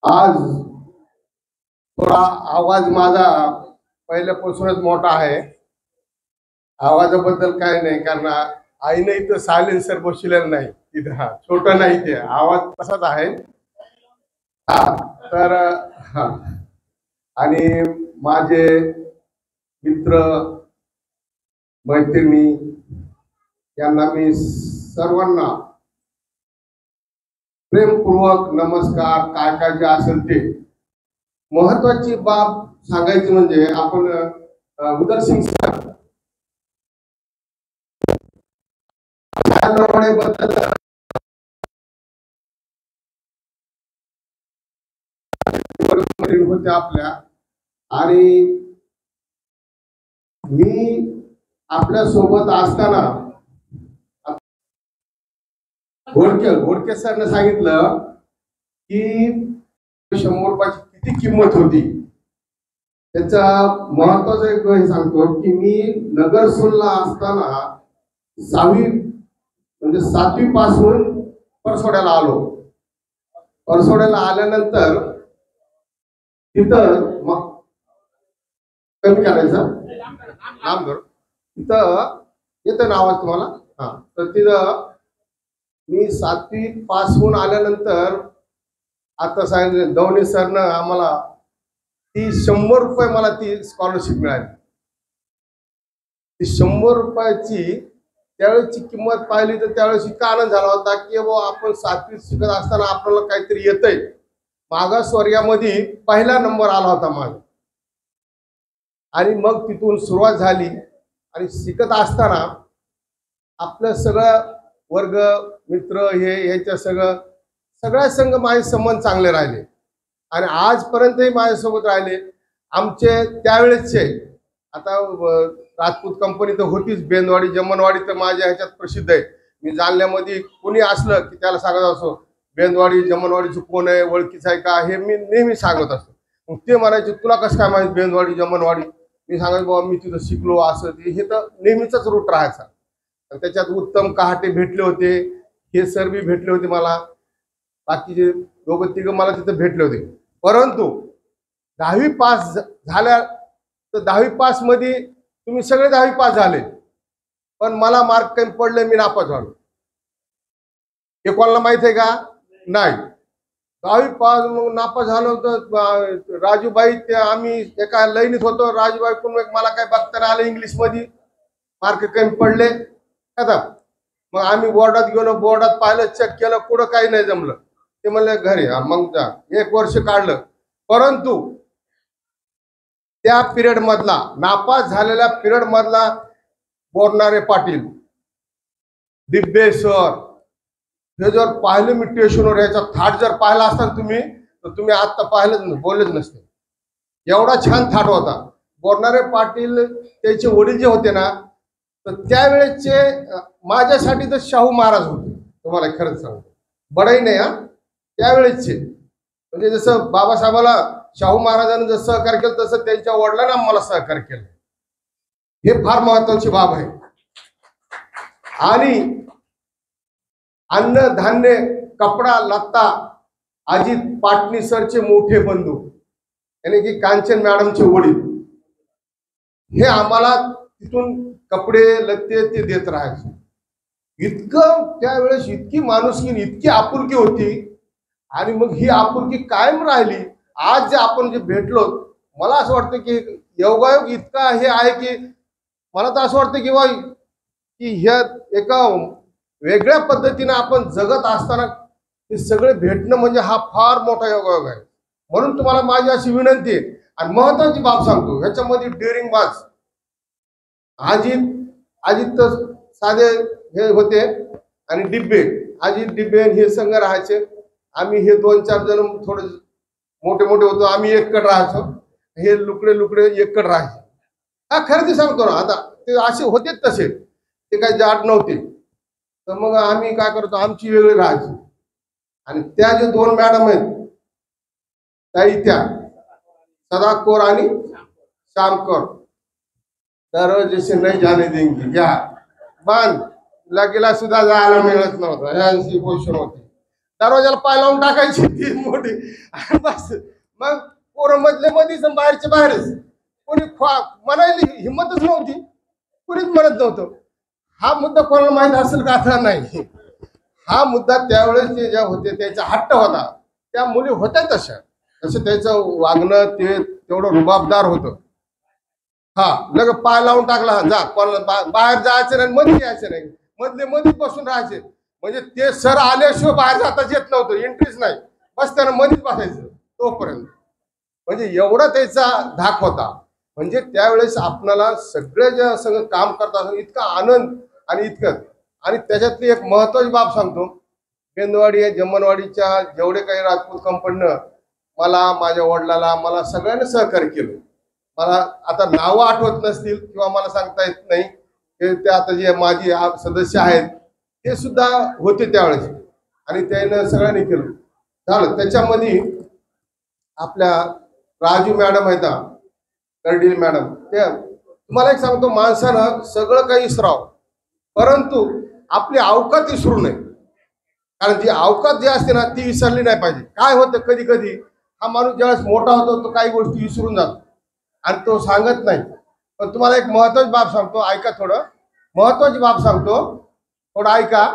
आज थोडा आवाज माझा पहिल्यापासूनच मोठा आहे. आवाजाबद्दल काय नाही, कारण आईने इथं सायलेन्सर बसवलेलं नाही तिथं. हा छोटा नाही, ते आवाज तसाच आहे. हा तर हा आणि माझे मित्र मैत्रिणी यांना मी सर्वांना प्रेमपूर्वक नमस्कार. काय काय जे असेल ते महत्वाची बाब सांगायची म्हणजे आपण उदरसिंग सर बद्दल होत्या आपल्या, आणि मी आपल्या सोबत असताना घोडके सरने सांगितलं की 100 रुपयाची किती किंमत होती. त्याचा महत्वाचं एक हे सांगतो की मी नगरसूलला असताना 6वी म्हणजे 7वी पासून परसोड्याला आलो. परसोड्याला आल्यानंतर तिथं मग कमी करायचं नाम कर तिथं येतं नाव तुम्हाला. हा तर तिथं मी 7वी पास होऊन आल्यानंतर आता सांगितलं दवणे सरनं आम्हाला ती 100 रुपये मला ती स्कॉलरशिप मिळाली. ती 100 रुपयाची त्यावेळेची किंमत पाहिली तर त्यावेळेस इतका आनंद झाला होता की आपण 7वी शिकत असताना आपल्याला काहीतरी येतंय. मागासवर्गामध्ये पहिला नंबर आला होता माझा, आणि मग तिथून सुरुवात झाली. आणि शिकत असताना आपलं सगळं वर्ग मित्र हे याच्या सगळ्या संघ माझे संबंध चांगले राहिले, आणि आजपर्यंतही माझ्यासोबत राहिले. आमचे त्यावेळेसचे आता राजपूत कंपनी तर होतीच, बेंदवाडी जमनवाडी तर माझ्या ह्याच्यात प्रसिद्ध आहे. मी जालन्यामध्ये कोणी असलं की त्याला सांगत असो बेंदवाडी जमनवाडीचं कोण आहे, ओळखीचं आहे का, हे मी नेहमी सांगत असतो. मग ते म्हणायचे तुला कसं काय माहिती बेंदवाडी जमनवाडी. मी सांगायचं बाबा मी तिथं शिकलो असं ते, हे तर नेहमीच रूट राहायचा. त्याच्यात उत्तम कहाटे भेटले होते, हे सर बी भेटले होते मला, बाकीचे दोघं तिघं मला तिथं भेटले होते. परंतु 10वी पास झाल्या तर 10वी पास मध्ये तुम्ही सगळे 10वी पास झाले, पण मला मार्क कमी पडले, मी नापास झालो. हे कोणाला माहित आहे का? नाही. 10वी पास मग नापास झालो तर राजूबाई ते आम्ही एका लाईनीत होतो. राजूबाई कोण मला काय बघता आलं इंग्लिश मध्ये, मार्क कमी पडले आता. मग आम्ही बोर्डात गेलो, बोर्डात पाहिलं, चेक केलं, कुठं काही नाही जमलं. ते म्हणले घरी. मग 1 वर्ष काढलं. परंतु त्या पिरियड मधला नापास झालेल्या पिरियड मधला बोरणारे पाटील, दिब्बे सर, हे जर पाहिलं मी स्टेशनवर याचा थाट जर पाहिला असता तुम्ही तर तुम्ही आता पाहिलं बोललेच नसते. एवढा छान थाट होता. बोरणारे पाटील त्याचे वडील जे होते ना, तर त्यावेळेसचे माझ्यासाठी तर शाहू महाराज होते. तुम्हाला खरंच सांगतो, बडाई नाही हा, त्यावेळेसचे. म्हणजे जसं बाबासाहेबाला शाहू महाराजांनी जसं सहकार्य केलं तसं त्यांच्या वडिलांना मला सहकार्य केलं. हे फार महत्वाची बाब आहे. आणि अन्न धान्य कपडा लत्ता अजित पाटणी सरचे मोठे बंधू यानी की कांचन मॅडमचे वडील, हे आम्हाला तिथून कपडे लत्ते ते देत राहायचे. इतकं त्यावेळेस इतकी माणुसकी इतकी आपुलकी होती. आणि मग ही आपुलकी कायम राहिली. आज जे आपण जे भेटलो, मला असं वाटतं की योगायोग इतका हे आहे की मला तर असं वाटतं की ह्या एका वेगळ्या पद्धतीने आपण जगत असताना हे सगळे भेटणं म्हणजे हा फार मोठा योगायोग आहे. म्हणून तुम्हाला माझी अशी विनंती आहे. आणि महत्वाची बाब सांगतो ह्याच्यामध्ये, ड्युरिंग बाज अजित तर साधे हे होते, आणि डिब्बे अजित डिब्बे हे संघ राहायचे. आम्ही हे 2-4 जण थोडे मोठे मोठे होतो. आम्ही एककडे राहायचो, हे लुकडे एककडे राहायचे. हा खरं ते सांगतो ना, आता ते असे होतेच तसे, ते काही जाट नव्हते. तर मग आम्ही काय करतो, आमची वेगळी राहायची. आणि त्या जे 2 मॅडम आहेत ताई, त्या सदाकोर आणि श्यामकोर, तर जसे नाही जाणे देंगे घ्या बांध लगेला सुद्धा जायला मिळत नव्हतं. ह्यांची पोषण होती. दरवाजाला पाय लावून टाकायची ती मोठी बस. मग पोरं मधले मध्येच आणि बाहेरचे बाहेरच. कोणी म्हणायला हिंमतच नव्हती, कोणीच म्हणत नव्हतं. हा मुद्दा कोणाला माहित असेल का आता नाही. हा मुद्दा त्यावेळेस जे ज्या होते त्याचा हट्ट होता, त्या मुली होत्या तशा, तसं त्याचं वागणं ते तेवढं रुबाबदार होतं. हा लग पाय लावून टाकला, जा कोणाला बाहेर जायचं नाही, मध्ये यायचं नाही, मधले मध्येच बसून राहायचे. म्हणजे ते सर आल्याशिवाय बाहेर जाताच येत नव्हतं, एंट्रीच नाही, बस त्यानं मध्येच बसायचं तोपर्यंत. म्हणजे एवढा त्याचा धाक होता. म्हणजे त्यावेळेस आपणाला सगळे जे सगळं काम करतात इतका आनंद आणि इतकं. आणि त्याच्यातली एक महत्वाची बाब सांगतो. बेंदवाडी जमनवाडीच्या जेवढे काही राजपूत कंपनीनं मला, माझ्या वडिलाला, मला सगळ्यांनी सहकार्य केलं. मला आता नावं आठवत नसतील किंवा मला सांगता येत नाही, ते आता जे माझी सदस्य आहेत ते सुद्धा होते त्यावेळेस, आणि त्यानं सगळ्यांनी केलं झालं. त्याच्यामध्ये आपल्या राजू मॅडम आहेत, कर्डिल मॅडम, ते तुम्हाला एक सांगतो, माणसानं सगळं काही विसरावं परंतु आपली अवकात विसरू नये. कारण ती अवकात जी असते ना ती विसरली नाही पाहिजे. काय होतं कधी कधी हा माणूस ज्यावेळेस मोठा होतो तो काही गोष्टी विसरून जातो आणि तो सांगत नाही. पण तुम्हाला एक महत्वाची बाब सांगतो, ऐका थोडं, महत्वाची बाब सांगतो, थोडं ऐका.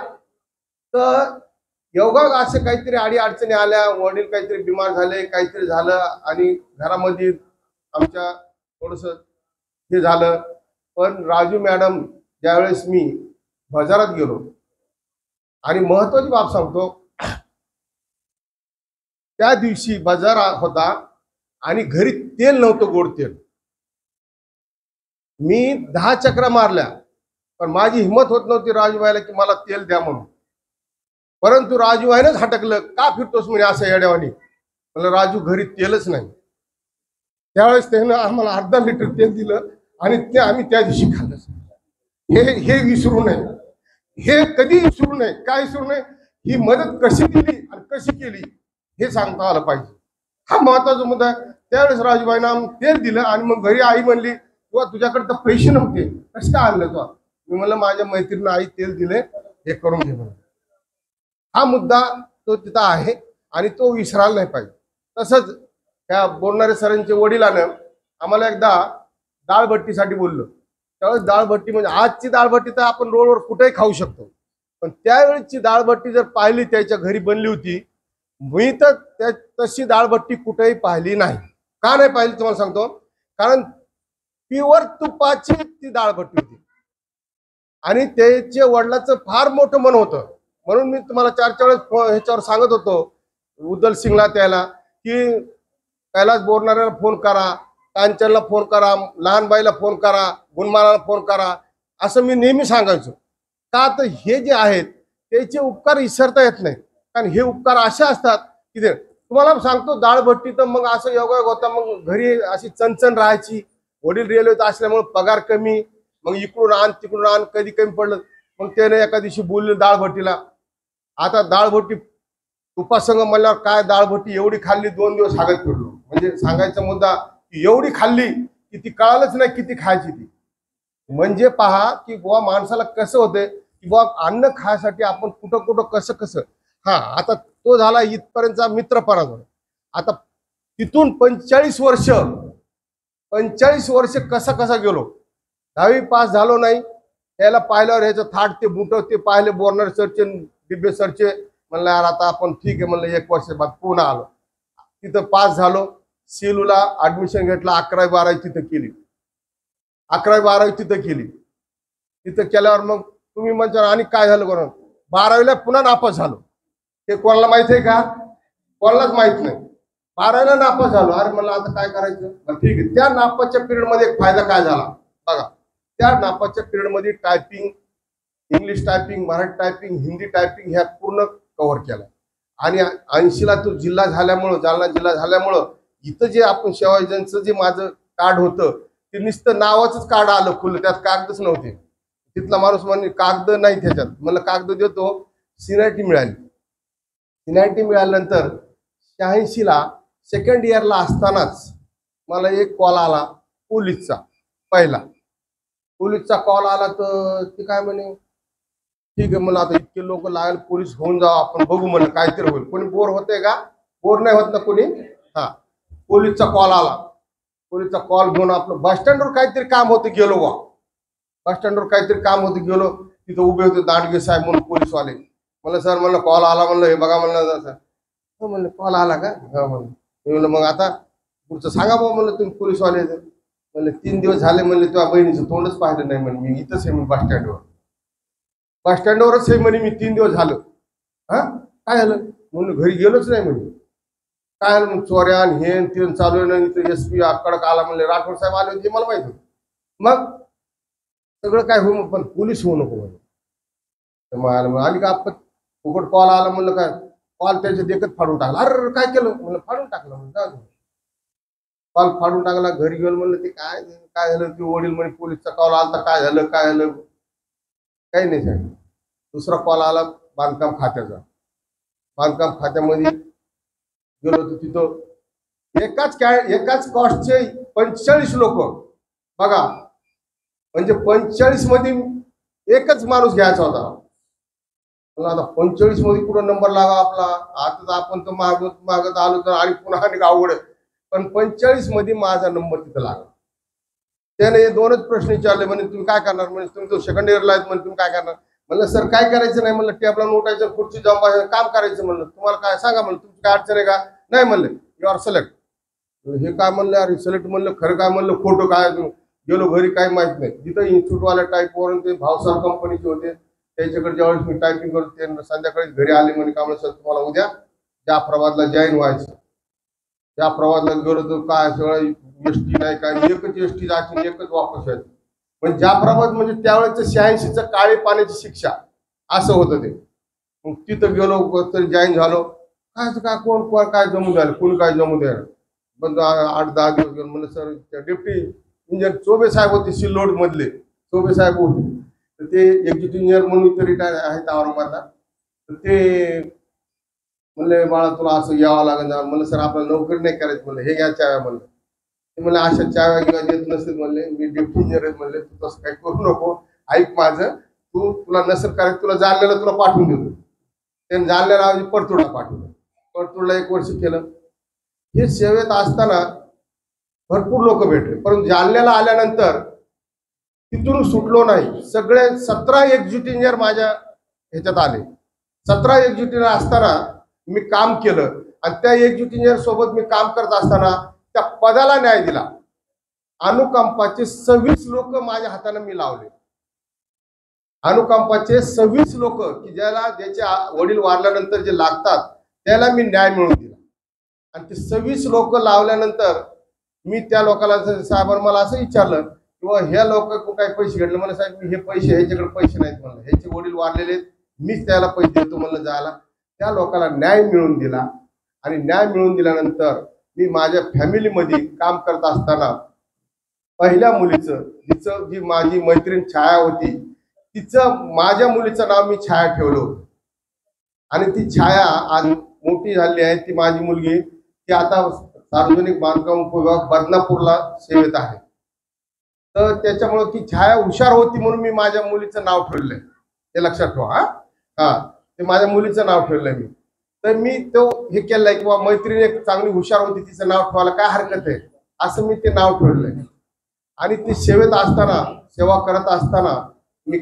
तर योगा असे काहीतरी अडी अडचणी आल्या, वडील काहीतरी बिमार झाले, काहीतरी झालं आणि घरामध्ये आमच्या थोडस हे झालं. पण राजू मॅडम ज्यावेळेस मी बाजारात गेलो, आणि महत्वाची बाब सांगतो, त्या दिवशी बाजार होता आणि घरी तेल नव्हतं, गोड तेल. मी 10 चक्रा मारल्या पण माझी हिंमत होत नव्हती राजूबाईला की मला तेल द्या म्हणून. परंतु राजूबाईनंच हटकलं, का फिरतोस म्हणे असं येड्यावानी. म्हणलं राजू घरी तेलच नाही. त्यावेळेस त्यानं आम्हाला अर्धा लिटर तेल दिलं आणि ते आम्ही त्या दिवशी खाल्लं. हे विसरू नये, हे कधी विसरू नये, काय विसरू नये. ही मदत कशी दिली आणि कशी केली हे सांगता आलं पाहिजे. हा महत्वाचा मुद्दा आहे. त्यावेळेस राजूबाईनं तेल दिलं आणि मग घरी आई म्हणली किंवा तुझ्याकडे तर पैसे नव्हते, कसं काय आणलं तू. मी म्हणलं माझ्या मैत्रिणीनं आई तेल दिले, हे करून घे म्हणून. हा मुद्दा तो तिथं आहे आणि तो विसरायला नाही पाहिजे. तसंच त्या बोलणारे सरांच्या वडिलानं आम्हाला एकदा डाळभट्टीसाठी बोललं. त्यावेळेस डाळभट्टी म्हणजे आजची डाळभट्टी तर आपण रोडवर कुठेही खाऊ शकतो, पण त्यावेळेसची डाळभट्टी जर पाहिली त्याच्या घरी बनली होती, मी तर तशी डाळभट्टी कुठेही पाहिली नाही. का नाही पाहिली तुम्हाला सांगतो, कारण प्युअर तुपाची ती डाळभट्टी होती आणि त्याच्या वडिलाचं फार मोठं मन होतं. म्हणून मी तुम्हाला 4 वेळेस ह्याच्यावर सांगत होतो उदल सिंगला त्याला की कैलास बोरणाऱ्याला फोन करा, कांचनला फोन करा, लहानबाईला फोन करा, गुणमानाला फोन करा, असं मी नेहमी सांगायचो. का तर हे जे आहेत त्याचे उपकार विसरता येत नाही. कारण हे उपकार असे असतात की ते तुम्हाला सांगतो, डाळभट्टी तर मग असं योगायोग होता. मग घरी अशी चणचण राहायची, वडील रेल्वेत असल्यामुळे पगार कमी, मग इकडून आण तिकडून आण, कधी कमी पडलं मग त्याने एका दिवशी बोलले डाळभट्टीला, आता डाळभट्टी तुपासंग म्हणल्यावर काय डाळभट्टी एवढी खाल्ली 2 दिवस हागत फिरलो. म्हणजे सांगायचा मुद्दा की एवढी खाल्ली की ती कळालंच नाही किती खायची ती. म्हणजे पहा की बुवा माणसाला कसं होतंय की बुवा अन्न खायसाठी आपण कुठं कुठं कसं कसं. हा आता तो झाला इथपर्यंतचा मित्रपणा. आता तिथून 45 वर्ष कसा कसा गेलो. 10वी पास झालो नाही, त्याला पाहिल्यावर ह्याचं थाट ते बुट ते पाहिले, बोरणार सरचे दिब्बे सरचे. म्हणलं यार आता आपण ठीक आहे, म्हणलं 1 वर्ष बाद पुन्हा आलो. तिथं पास झालो, सेलूला ऍडमिशन घेतलं, 11वी 12वी तिथं केली, 11वी 12वी तिथं केली. तिथं केल्यावर मग तुम्ही म्हणता आणि काय झालं करून 12वीला पुन्हा नापास झालो. हे कोणाला माहित आहे का, कोणालाच माहित नाही. 12वीला नापास झालो. अरे म्हणलं आता काय करायचं, ठीक आहे. त्या नापासच्या पिरियड मध्ये एक फायदा काय झाला बघा. त्या नापासच्या पिरियड मध्ये typing, English typing, Marathi typing, Hindi typing ह्या पूर्ण कव्हर केला. आणि 80ला तो जिल्हा झाल्यामुळं, जालना जिल्हा झाल्यामुळं इथं जे आपण सेवा एजंटचं जे माझं कार्ड होतं ते नुसतं नावाचंच कार्ड आलं खुलं, त्यात कागदच नव्हते. तिथला माणूस म्हणजे कागद नाही त्याच्यात. मला कागद देतो, सिनायटी मिळाली. सिनायटी मिळाल्यानंतर 86ला सेकंड इयरला असतानाच मला एक कॉल आला पोलीसचा. पहिला पोलीसचा कॉल आला तर ते काय म्हणे, ठीक आहे म्हणलं, आता इतके लोक लागेल, पोलीस होऊन जावं आपण, बघू म्हणलं काहीतरी होईल. कोणी बोर होतंय का? बोर नाही होत ना कोणी. हा, पोलीसचा कॉल आला. पोलीसचा कॉल घेऊन आपलं बस स्टँडवर काहीतरी काम होतं, गेलो बा. बस स्टँडवर काहीतरी काम होतं, गेलो. तिथं उभे होते दांडगे साहेब म्हणून पोलीसवाले. म्हणलं सर, म्हणलं कॉल आला, म्हणलं हे बघा म्हणलं. हो म्हणलं कॉल आला का? हा म्हणलं. मी म्हणलं मग आता पुढचं सांगा भाऊ म्हणलं, तुम्ही पोलीसवाले. म्हणलं 3 दिवस झाले म्हणले, तेव्हा बहिणीचं तोंडच पाहिलं नाही म्हणे. मी इथंच आहे मी बस स्टँडवर. बस स्टँडवरच आहे म्हणे मी 3 दिवस झालं. हा, काय झालं? म्हणलं घरी गेलोच नाही म्हणे. काय झालं? मग चोऱ्या आणि हे ते चालू आहे ना. इथं SP कडक आला म्हणले, राठोड साहेब आले होते मला माहिती होतं. मग सगळं काय होऊ, पण पोलीस होऊ नको म्हणे. मग आली का आपण फुकट कॉल आला म्हणलं, काय कॉल त्याच्या देखत फाडून टाकला. अरे काय केलं म्हणलं, फाडून टाकलं म्हणलं. कॉल फाडून टाकला. घरी गेलो म्हणलं, ते काय काय झालं? ते वडील म्हणे पोलीसचा कॉल आला, काय झालं काय झालं? काही नाही साहेब. दुसरा कॉल आला बांधकाम खात्याचा. बांधकाम खात्यामध्ये गेलो होतो. तिथं एकाच कॉस्टचे 45 लोक बघा. म्हणजे 45 मध्ये एकच माणूस घ्यायचा होता. आता 45 मध्ये कुठं नंबर लागा आपला? आता आपण तर मागत आलो तर आणि पुन्हा अवघड. पण 45 मध्ये माझा नंबर तिथं लागला. त्याने हे 2च प्रश्न विचारले. म्हणे तुम्ही काय करणार? म्हणजे तुम्ही तो सेकंड इयरला आहेत, म्हणजे तुम्ही काय करणार? म्हणलं सर काय करायचं नाही म्हणलं, टेबला उठायचं, खुर्ची जाऊन काम करायचं म्हणलं. तुम्हाला काय सांगा म्हणलं, तुमची काय अडचण आहे का? नाही म्हणले, यू आर सिलेक्ट. हे काय म्हणलं? अरे सिलेक्ट म्हणलं, खरं काय म्हणलं, खोटं काय? गेलो घरी, काही माहित नाही. जिथं इन्स्टिट्यूटवाल्या टाईपवर ते भावसार कंपनीचे होते, त्याच्याकडे ज्यावेळेस मी टायपिंग करतो, ते संध्याकाळी घरी आले म्हणे, का म्हणलं सर तुम्हाला उद्या जाफराबादला जॉईन व्हायचं. जाफराबादला गेलो तर काय सगळं SD नाही, काय एकच SD जायची, एकच वापस यायचं. म्हणजे जाफराबाद म्हणजे त्यावेळेचं 86चं काळे पाण्याची शिक्षा असं होतं ते. मग तिथं गेलो तरी जॉईन झालो. काय कोण काय जमू द्यायला, कोणी काय जमू द्यायला. पण 8-10 दिवस गेलो. म्हणलं सर, त्या डेप्टी इंजिनियर चोबे साहेब होते, सिल्लोड मधले चोबे साहेब होते. तर ते एक्झिक्युटिव्ह इंजिनियर म्हणून ते रिटायर आहेत औरंगाबादला. तर ते म्हणले बाळा तुला असं यावं लागेल. म्हणलं सर आपल्याला नोकरी नाही करायची. म्हणलं हे घ्या चाव्या. म्हणलं ते म्हणले अशा चाव्या किंवा देत नसतील. म्हणले मी डेप्टी इंजिनियर आहे. म्हणले तू तसं काही करू नको, ऐक माझं. तुला नसेल करायचं, तुला जालन्याला तुला पाठवून देतो. त्याने जालन्याला परतुडला पाठवलं. परतुडला 1 वर्ष केलं. हे सेवेत असताना भरपूर लोक भेटले, परंतु जालन्याला आल्यानंतर तिथून सुटलो नाही. सगळे 17 एक्झिक्युटिव्ह इंजिनियर माझ्या ह्याच्यात आले. 17 एक्झिक्युटिव्ह असताना मी काम केलं आणि त्या एक्झिक्युटिव्ह इंजिनियर सोबत मी काम करत असताना त्या पदाला न्याय दिला. अनुकंपाचे 26 लोक माझ्या हाताने मी लावले. अनुकंपाचे 26 लोक की ज्याचे वडील वारल्यानंतर जे लागतात त्याला मी न्याय मिळवून दिला. आणि ते 26 लोक लावल्यानंतर मी त्या लोकांना, साहेबांना मला असं विचारलं किंवा ह्या लोक काही पैसे घेतले. मला साहेब मी हे पैसे, ह्याच्याकडे पैसे नाहीत म्हणलं, ह्याचे वडील वारलेले, मीच त्याला पैसे देतो म्हणलं जायला. त्या लोकांना न्याय मिळवून दिला. आणि न्याय मिळवून दिल्यानंतर मी माझ्या फॅमिलीमध्ये काम करत असताना पहिल्या मुलीचं, जिचं जी माझी मैत्रीण छाया होती, तिचं माझ्या मुलीचं नाव मी छाया ठेवलं होतं. आणि ती छाया आज मोठी झाली आहे. ती माझी मुलगी, ती आता सार्वजनिक बांधकाम विभाग बदनापूरला सेवेत आहे. तर त्याच्यामुळे ती छाया हुशार होती म्हणून मी माझ्या मुलीचं नाव ठेवलंय, हे लक्षात ठेवा. हा, ते माझ्या मुलीचं नाव ठेवलंय मी. तर मी तो हे केलंय किंवा मैत्रीण एक चांगली हुशार होती, तिचं नाव ठेवायला काय हरकत आहे, असं मी ते नाव ठेवलंय. आणि ती सेवेत असताना, सेवा करत असताना मी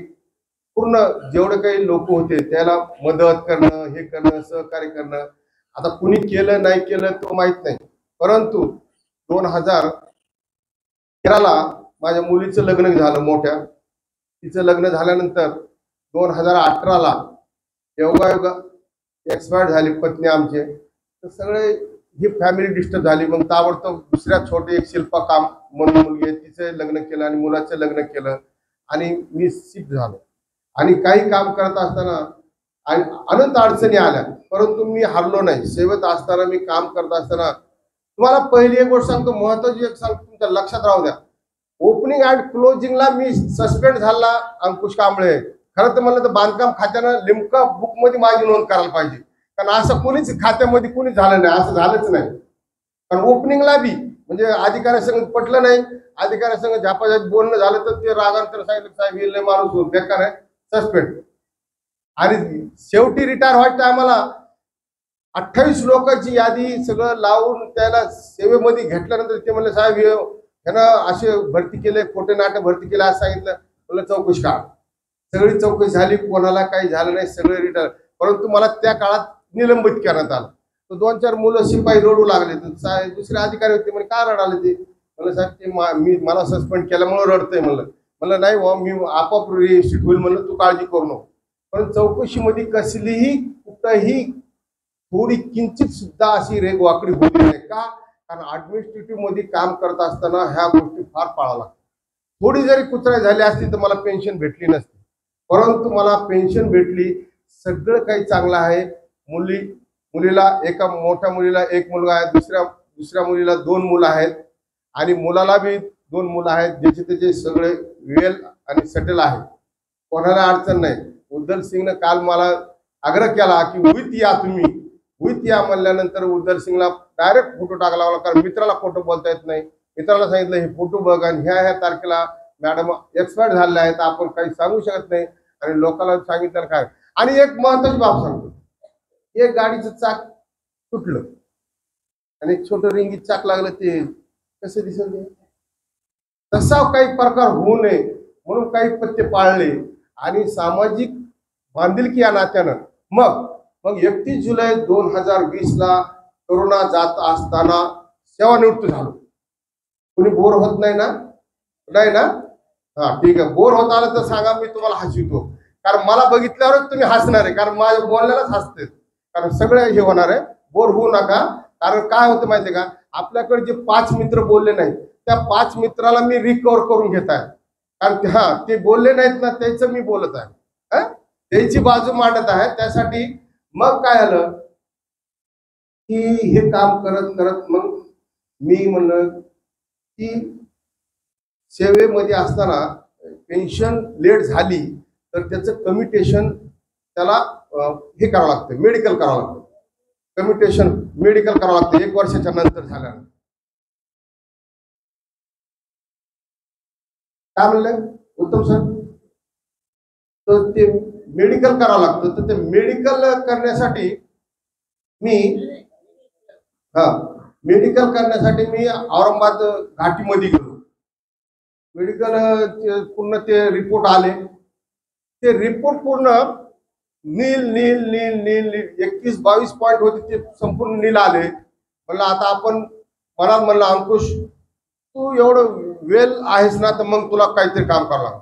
पूर्ण जेवढे काही लोक होते त्याला मदत करणं, हे करणं, सहकार्य करणं. आता कुणी केलं नाही केलं तो माहित नाही, परंतु 2013ला माझ्या मुलीचं लग्न झालं मोठ्या. तिचं लग्न झाल्यानंतर 2018ला योगायोगा एक्सपायर झाली पत्नी आमचे. तर सगळे ही फॅमिली डिस्टर्ब झाली. मग ताबडतोब दुसऱ्या छोटे एक शिल्पा काम म्हणून मुलगी आहे, तिचं लग्न केलं आणि मुलाचं लग्न केलं आणि मी शिफ्ट झालो. आणि काही काम करत असताना अनंत अडचणी आल्या, परंतु मी हारलो नाही. सेवेत असताना, मी काम करत असताना, तुम्हाला पहिली एक गोष्ट सांगतो, महत्वाची एक सांगतो, तुमच्या लक्षात राहू द्या. ओपनिंग अँड क्लोजिंगला मी सस्पेंड झाला अंकुश कांबळे. खरं तर म्हणलं तर बांधकाम खात्यानं लिमका बुक मध्ये माझी नोंद करायला पाहिजे, कारण असं कोणीच खात्यामध्ये कोणी झालं नाही, असं झालंच नाही. कारण ओपनिंगला बी म्हणजे अधिकाऱ्यासंग पटलं नाही, अधिकाऱ्यासंग झापाझाप बोलणं झालं तर ते रागांतर सांगितलं साहेब हे लय माणूस बेकार आहे, सस्पेंड. आणि शेवटी रिटायर व्हायच्या टायमाला 28 लोकांची यादी सगळं लावून त्याला सेवेमध्ये घेतल्यानंतर ते म्हणले साहेब ह्यानं असे भरती केले, खोटे नाटे भरती केले असं सांगितलं. म्हणलं चौकशी काढ. सगळी चौकशी झाली, कोणाला काही झालं नाही, सगळे रिटायर. परंतु मला त्या काळात निलंबित करण्यात आलं. तर 2-4 मुलं शिपाई रडू लागले. दुसरे अधिकारी होते, म्हणजे काय रडाले ते? म्हणलं साहेब ते मला सस्पेंड केल्यामुळे रडतंय. म्हणलं नाही हो, मी आपोआप रिस्ट्रिक्ट होईल. म्हणलं तू काळजी करू नको. पण चौकशीमध्ये कसलीही कुठंही थोडी किंचित सुद्धा अशी रेग वाकडी होती नाही का? कारण ऍडमिनिस्ट्रेटिव्ह मध्ये काम करत असताना ह्या गोष्टी फार पाळावं लागतात. थोडी जरी कुचराई झाली असती तर मला पेन्शन भेटली नसती, परंतु मला पेन्शन भेटली. सगळं काही चांगलं आहे. मुलीला एका मोठ्या मुलीला 1 मुलगा आहे, दुसऱ्या मुलीला 2 मुलं आहेत आणि मुलाला बी 2 मुलं आहेत, ज्याचे त्याचे सगळे वेल आणि सेटल आहे. कोणाला अडचण नाही. उद्धव सिंगनं काल मला आग्रह केला की उईत या, तुम्ही उईत या. म्हणल्यानंतर उद्धव सिंगला डायरेक्ट फोटो टाकायला लागला, कारण मित्राला फोटो बोलता येत नाही. मित्राला सांगितलं हे फोटो बघ आणि ह्या तारखेला मॅडम एक्सपायर झालेल्या आहेत, आपण काही सांगू शकत नाही. आणि लोकांना सांगितलं काय. आणि एक महत्वाची बाब सांगतो, एक गाडीचं चाक तुटलं आणि एक छोटं रिंगीत चाक लागलं, ते कसं दिसत नाही. तसा काही प्रकार होऊ नये म्हणून काही पत्ते पाळले आणि सामाजिक बांधिलकी या नात्यानं मग 31 जुलै 2020 ला कोरोना जात असताना सेवानिवृत्त झालो. कोणी बोर होत नाही ना? नाही ना? हा ठीक आहे. बोर होत आलं तर सांगा, मी तुम्हाला हसवितो. कारण मला बघितल्यावरच तुम्ही हसणार आहे, कारण माझ्या बोलण्यालाच हसते. कारण सगळे हे होणार आहे. बोर होऊ नका. कारण काय होतं माहितीये का, आपल्याकडे जे 5 मित्र बोलले नाहीत त्या 5 मित्राला मी रिकव्हर करून घेत आहे. कारण ते बोलले नाहीत ना, त्याचं मी बोलत आहे, त्याची बाजू मांडत आहे. त्यासाठी मग काय आलं की हे काम करत करत मग मी म्हणलं की सेवेमध्ये असताना पेन्शन लेट झाली तर त्याचं कम्युटेशन त्याला हे करावं लागतं, मेडिकल करावं लागतं. कम्युटेशन मेडिकल करावं लागतं 1 वर्षाच्या नंतर झाल्यानंतर. काय म्हणलं उत्तम सर? तर ते मेडिकल करावं लागतं. तर ते मेडिकल करण्यासाठी मी औरंगाबाद घाटीमध्ये गेलो. मेडिकल पूर्ण ते रिपोर्ट आले. ते रिपोर्ट पूर्ण नील नील नील नील नील 21-22 पॉईंट होते, ते संपूर्ण नील आले. म्हणलं आता आपण मनात म्हणलं अंकुश तू एवढं वेल आहेस ना, तर मग तुला काहीतरी काम करावं लागतं.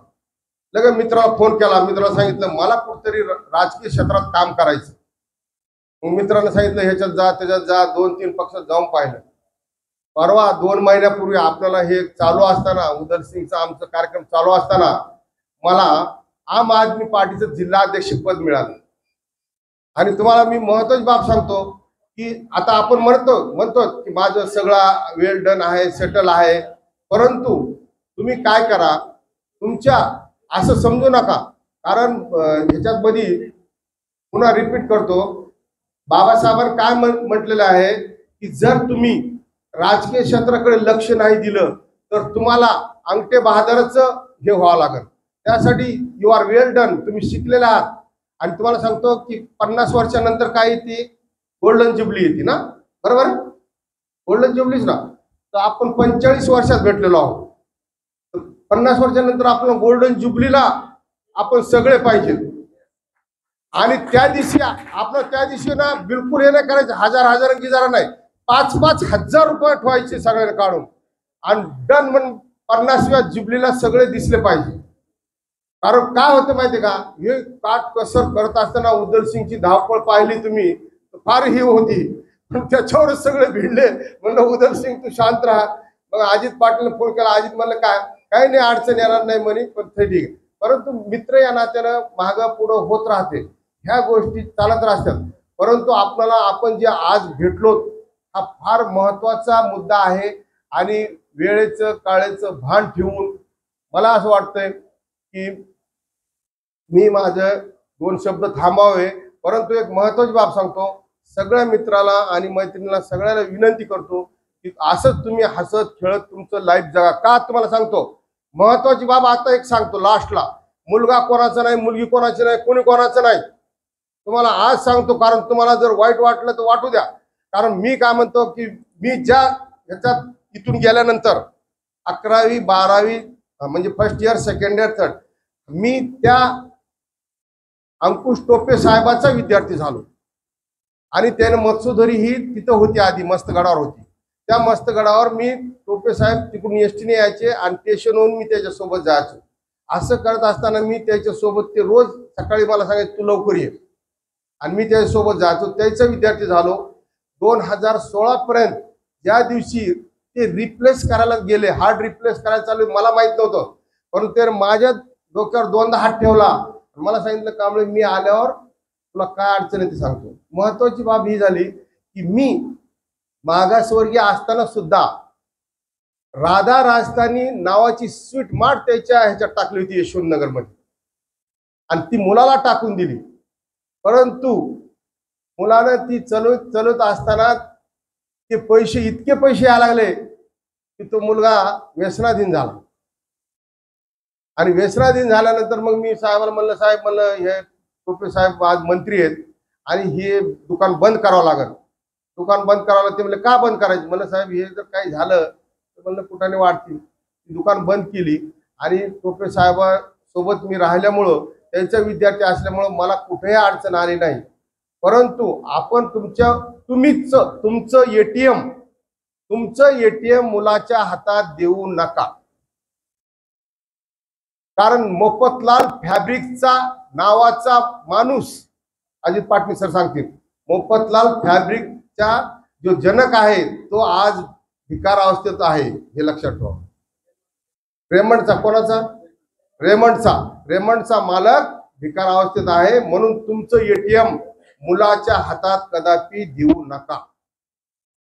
लगेच मित्राला फोन केला. मित्राला सांगितलं मला कुठेतरी राजकीय क्षेत्रात काम करायचं. मग मित्राने सांगितलं ह्याच्यात जा त्याच्यात जा. 2-3 पक्षात जाऊन पाहिलं. परवा 2 महिन्यापूर्वी आपल्याला हे चालू असताना, उद्धव सिंगचा आमचा कार्यक्रम चालू असताना मला आम आदमी पार्टीचं जिल्हाध्यक्ष पद मिळालं. आणि तुम्हाला मी महत्वाची बाब सांगतो की आता आपण म्हणतो की माझं सगळा वेल डन आहे, सेटल आहे. परंतु तुम्ही काय करा, तुमच्या असं समजू नका. कारण ह्याच्यात मध्ये पुन्हा रिपीट करतो, बाबासाहेबांनी काय म्हटलेलं आहे की जर तुम्ही राजकीय क्षेत्राकडे लक्ष नाही दिलं तर तुम्हाला अंगठे बहादरच हे व्हावं लागेल. त्यासाठी यू आर वेल डन, तुम्ही शिकलेले आहात. आणि तुम्हाला सांगतो की 50 वर्षानंतर काय येते, गोल्डन जुबली येते ना, बरोबर? गोल्डन जुबलीच ना. तर आपण 45 वर्षात भेटलेलो आहोत. 50 वर्षानंतर आपण गोल्डन जुबलीला आपण सगळे पाहिजे. आणि त्या दिवशी ना बिलकुल हे नाही करायचं, हजार गिजारा नाही, 5-5 हजार रुपये ठेवायचे सगळ्यांना काढून आणि डन म्हणून 50व्या जुबलीला सगळे दिसले पाहिजे. कारण काय होतं माहितीये का, हे काटकसर करत असताना उद्धव सिंगची धावपळ पाहिली तुम्ही, फार ही होती. पण त्याच्यावरच सगळे भिडले. म्हणलं उद्धव सिंग तू शांत राहा. मग अजित पाटीलने फोन केला. अजित म्हणलं काही नाही, अडचण येणार नाही म्हणे, पण ठीक आहे. परंतु मित्र या नात्यानं मागं पुढं होत राहते, ह्या गोष्टी चालत राहतात. परंतु आपण जे आज भेटलो हा फार महत्वाचा मुद्दा आहे. आणि वेळेचं काळेचं भान ठेवून मला असं वाटतंय की मी माझं 2 शब्द थांबावे. परंतु एक महत्वाची बाब सांगतो, सगळ्या मित्राला आणि मैत्रिणीला सगळ्याला विनंती करतो की असंच तुम्ही हसत खेळत तुमचं लाईफ जगा. का तुम्हाला सांगतो, महत्वाची बाब आता एक सांगतो लास्टला, मुलगा कोणाचा नाही, मुलगी कोणाची नाही, कोणी कोणाचं नाही. तुम्हाला आज सांगतो, कारण तुम्हाला जर वाईट वाटलं तर वाटू द्या. कारण मी काय म्हणतो की मी ज्या ह्याच्यात इथून गेल्यानंतर 11वी 12वी म्हणजे first year second year third मी त्या अंकुश टोपे साहेबाचा विद्यार्थी झालो. आणि त्याने मत्स्यधरी ही तिथं होती, आधी मस्तगडावर होती. त्या मस्तगडावर मी टोपे साहेब तिकडून एसटीने यायचे आणि स्टेशनहून मी त्याच्यासोबत जायचो. असं करत असताना मी त्याच्यासोबत ते रोज सकाळी मला सांगायचं तू लवकर ये, आणि मी त्याच्यासोबत जायचो, त्याचा विद्यार्थी झालो. 2016 पर्यंत ज्या दिवशी ते रिप्लेस करायला गेले, हार्ड रिप्लेस करायला चालू, मला माहित नव्हतं, परंतु ते माझ्या डोक्यावर दोनदा हात ठेवला. मला सांगितलं कांबळे मी आल्यावर तुला काय अडचण आहे ते सांगतो. महत्वाची बाब ही झाली की मी मागासवर्गीय असताना सुद्धा राधा राजस्थानी नावाची स्वीट मार्ट त्याच्या ह्याच्यात टाकली होती यशवंतनगर मध्ये, आणि ती मुलाला टाकून दिली. परंतु मुलानं ती चलवत असताना ते पैसे इतके पैसे यायला लागले की तो मुलगा व्यसनाधीन झाला. आणि व्यसनाधीन झाल्यानंतर मग मी साहेबाला म्हणलं, साहेब म्हणलं हे टोपे साहेब आज मंत्री आहेत आणि हे दुकान बंद करावं लागेल. दुकान बंद करावं. ते म्हणले का बंद करायचं? म्हणलं साहेब हे जर काही झालं तर म्हणलं कुठाने वाढतील. दुकान बंद केली. आणि टोपे साहेबासोबत मी राहिल्यामुळं, त्यांचा विद्यार्थी असल्यामुळं मला कुठेही अडचण आली नाही. परंतु आपण तुमचं एटीएम मुलाच्या हातात देऊ नका. कारण मोफतलाल फॅब्रिकचा नावाचा माणूस, अजित पाटील सर सांगतील, मोफतलाल फॅब्रिकचा जो जनक आहे तो आज भिकार अवस्थेत आहे, हे लक्षात ठेवा. रेमंडचा कोणाचा? रेमंडचा मालक भिकार अवस्थेत आहे. म्हणून तुमचं एटीएम मुलाच्या हातात कदापि देऊ नका.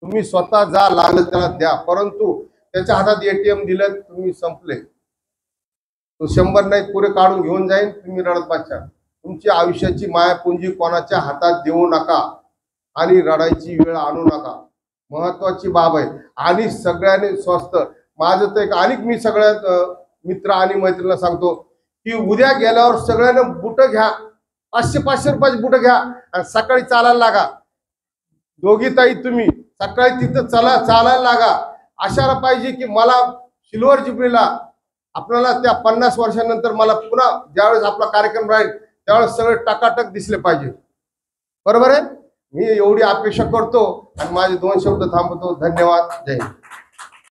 तुम्ही स्वतः जा, लागलं त्याला द्या, परंतु त्याच्या हातात एटीएम दिलं तुम्ही संपले. तो 100 नाही पुरे काढून घेऊन जाईल, तुम्ही रडत बसा. तुमची आयुष्याची मायापुंजी कोणाच्या हातात देऊ नका आणि रडायची वेळ आणू नका. महत्वाची बाब आहे. आणि सगळ्यांनी स्वस्त, माझं तर एक आणि मी सगळ्या मित्र आणि मैत्रिणींना सांगतो की उद्या गेल्यावर सगळ्यांना बुटं घ्या, 500-500 रुपयाची बुटं घ्या आणि सकाळी चालायला लागा. दोघी ताई तुम्ही सकाळी तिथं चालायला लागा. अशाला पाहिजे की मला सिल्वर जुबलीला आपल्याला त्या 50 वर्षांनंतर मला पुन्हा ज्यावेळेस आपला कार्यक्रम राहील त्यावेळेस सगळे टकाटक दिसले पाहिजे. बरोबर आहे. मी एवढी अपेक्षा करतो आणि माझे 2 शब्द थांबवतो. धन्यवाद. जय हिंद.